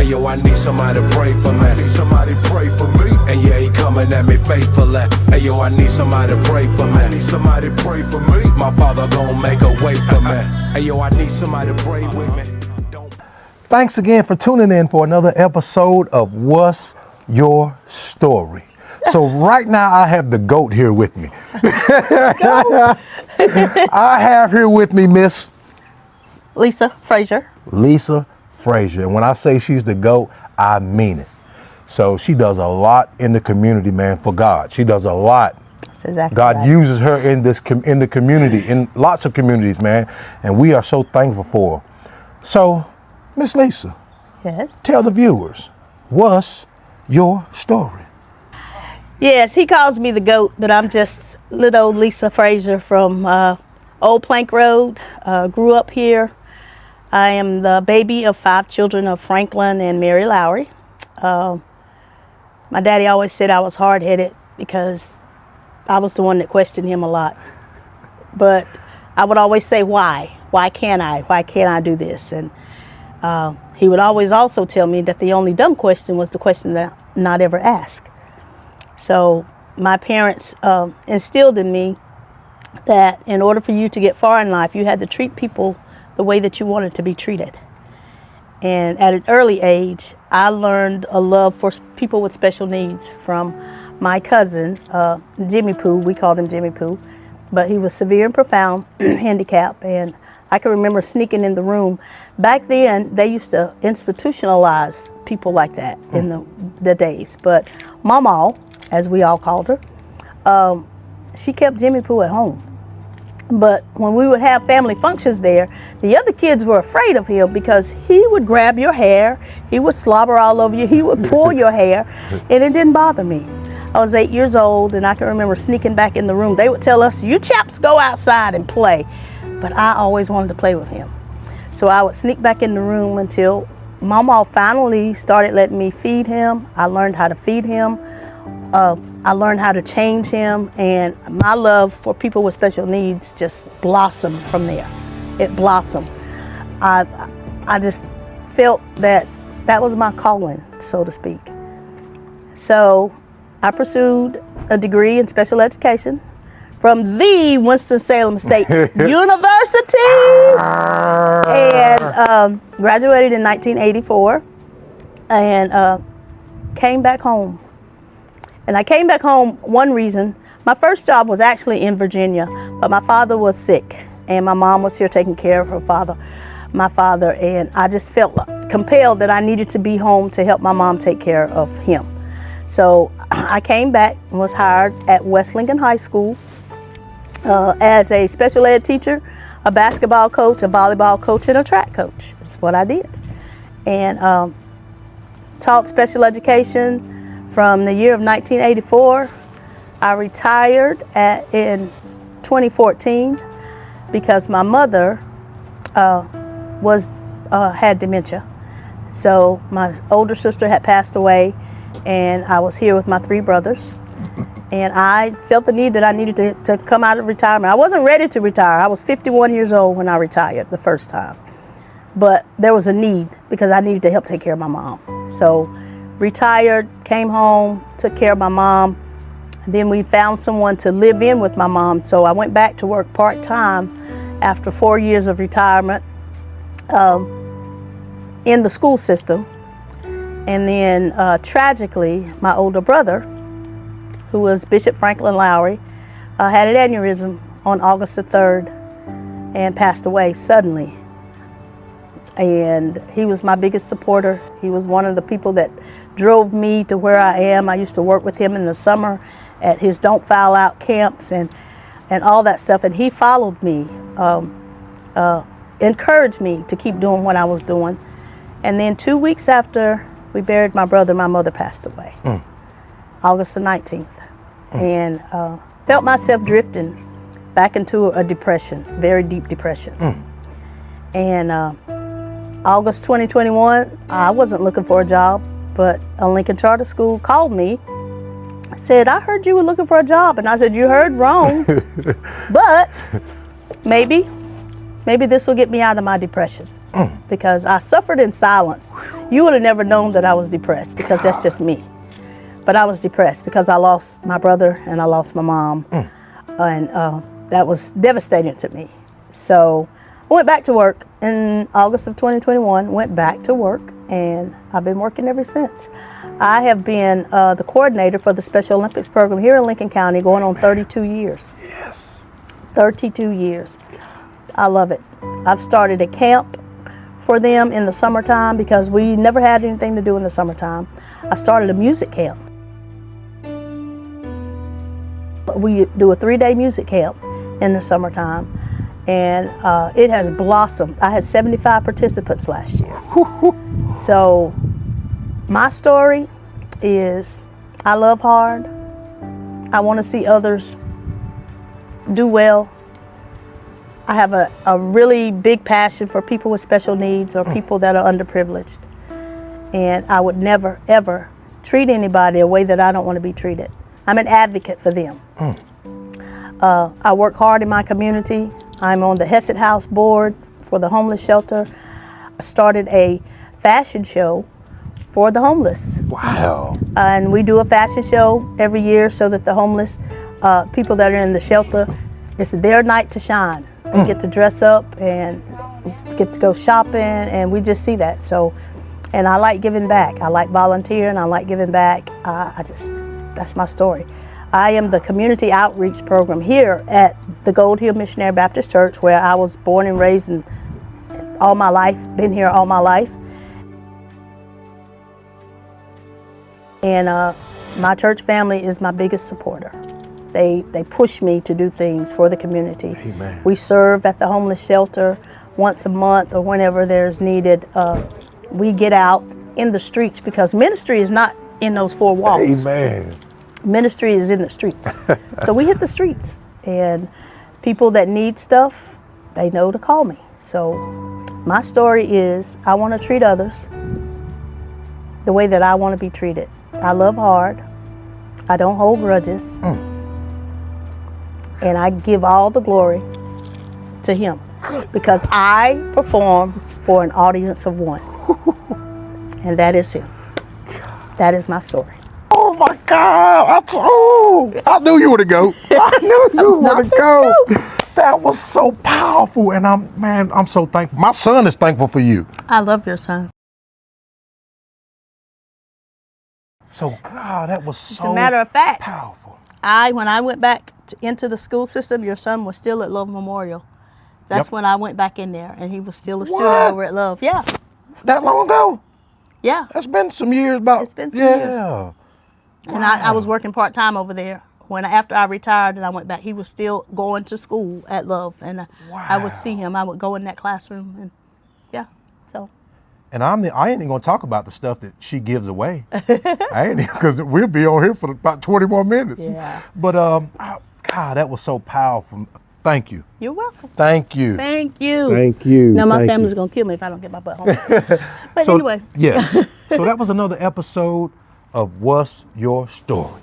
Hey yo, I need somebody to pray for me. I need somebody to pray for me. And yeah, he coming at me faithfully. Hey yo, I need somebody to pray for me. I need somebody to pray for me. My father gon' make a way for me. Hey yo, I need somebody to pray with me. Thanks again for tuning in for another episode of What's Your Story. So right now I have the GOAT here with me. I have here with me Miss Lisa Frazier. Lisa Frazier. And when I say she's the GOAT, I mean it. So she does a lot in the community, man, for God. She does a lot. That's exactly God right. uses her in the community, in lots of communities, man. And we are so thankful for her. So, Miss Lisa, Yes. tell the viewers, what's your story? Yes, he calls me the GOAT, but I'm just little old Lisa Frazier from Old Plank Road. Grew up here. I am the baby of 5 children of Franklin and Mary Lowry. My daddy always said I was hard-headed because I was the one that questioned him a lot. But I would always say, why? Why can't I? Why can't I do this? And he would always also tell me that the only dumb question was the question that not ever asked. So my parents instilled in me that in order for you to get far in life, you had to treat people the way that you wanted to be treated. And at an early age, I learned a love for people with special needs from my cousin, Jimmy Pooh. We called him Jimmy Pooh, but he was severe and profound handicap. And I can remember sneaking in the room. Back then, they used to institutionalize people like that in the days. But Mama, as we all called her, she kept Jimmy Pooh at home. But when we would have family functions there, the other kids were afraid of him because he would grab your hair, he would slobber all over you, he would pull your hair, and it didn't bother me. I was 8 years old, and I can remember sneaking back in the room. They would tell us, you chaps go outside and play. But I always wanted to play with him. So I would sneak back in the room until Mama finally started letting me feed him. I learned how to feed him. I learned how to change him, and my love for people with special needs just blossomed from there. It blossomed. I just felt that that was my calling, so to speak. So I pursued a degree in special education from the Winston-Salem State University, and graduated in 1984, and came back home. And I came back home, one reason, my first job was actually in Virginia, but my father was sick, and my mom was here taking care of my father, and I just felt compelled that I needed to be home to help my mom take care of him. So I came back and was hired at West Lincoln High School as a special ed teacher, a basketball coach, a volleyball coach, and a track coach. That's what I did. And taught special education from the year of 1984. I retired in 2014 because my mother had dementia. So my older sister had passed away, and I was here with my 3 brothers. And I felt the need that I needed to come out of retirement. I wasn't ready to retire. I was 51 years old when I retired the first time. But there was a need because I needed to help take care of my mom. So retired, came home, took care of my mom. Then we found someone to live in with my mom. So I went back to work part-time after 4 years of retirement in the school system. And then tragically, my older brother, who was Bishop Franklin Lowry, had an aneurysm on August the 3rd and passed away suddenly. And he was my biggest supporter. He was one of the people that drove me to where I am. I used to work with him in the summer at his Don't Foul Out camps and all that stuff. And he followed me, encouraged me to keep doing what I was doing. And then 2 weeks after we buried my brother, my mother passed away, August the 19th. And felt myself drifting back into a depression, very deep depression. And August 2021, I wasn't looking for a job, but a Lincoln Charter School called me, said, I heard you were looking for a job. And I said, you heard wrong, but maybe this will get me out of my depression. because I suffered in silence. You would have never known that I was depressed because that's just me. But I was depressed because I lost my brother and I lost my mom. And that was devastating to me. So I went back to work in August of 2021, went back to work, and I've been working ever since. I have been the coordinator for the Special Olympics program here in Lincoln County going on 32 years. Yes. 32 years. I love it. I've started a camp for them in the summertime because we never had anything to do in the summertime. I started a music camp. We do a 3-day music camp in the summertime, and it has blossomed. I had 75 participants last year. So my story is I love hard. I want to see others do well. I have a really big passion for people with special needs or people that are underprivileged. And I would never, ever treat anybody a way that I don't want to be treated. I'm an advocate for them. I work hard in my community. I'm on the Hesed House board for the homeless shelter. I started a fashion show for the homeless. Wow. And we do a fashion show every year so that the homeless people that are in the shelter, it's their night to shine. They get to dress up and get to go shopping, and we just see that. So, and I like giving back. I like volunteering. I like giving back. That's my story. I am the community outreach program here at the Gold Hill Missionary Baptist Church, where I was born and raised and all my life, been here all my life. And my church family is my biggest supporter. They push me to do things for the community. Amen. We serve at the homeless shelter once a month or whenever there's needed. We get out in the streets because ministry is not in those four walls. Amen. Ministry is in the streets. So we hit the streets, and people that need stuff, they know to call me. So my story is I want to treat others the way that I want to be treated. I love hard. I don't hold grudges. And I give all the glory to Him because I perform for an audience of one. And that is Him. That is my story. Oh my God! I knew you were the GOAT. I knew you were the GOAT. That was so powerful, and I'm so thankful. My son is thankful for you. I love your son. So God, that was so As a matter of fact, powerful. when I went back into the school system, your son was still at Love Memorial. That's when I went back in there, and he was still a student over at Love. Yeah. That long ago? Yeah. That's been some years. It's been some years. And I was working part-time over there. After I retired and I went back, he was still going to school at Love, and I would see him. I would go in that classroom, and so. And I ain't even gonna talk about the stuff that she gives away. I ain't because we'll be on here for about 20 more minutes. Yeah. But God, that was so powerful. Thank you. You're welcome. Thank you. Thank you. Thank you. Now my Thank family's you. gonna kill me if I don't get my butt home. But So, anyway. Yes. So that was another episode of What's Your Story?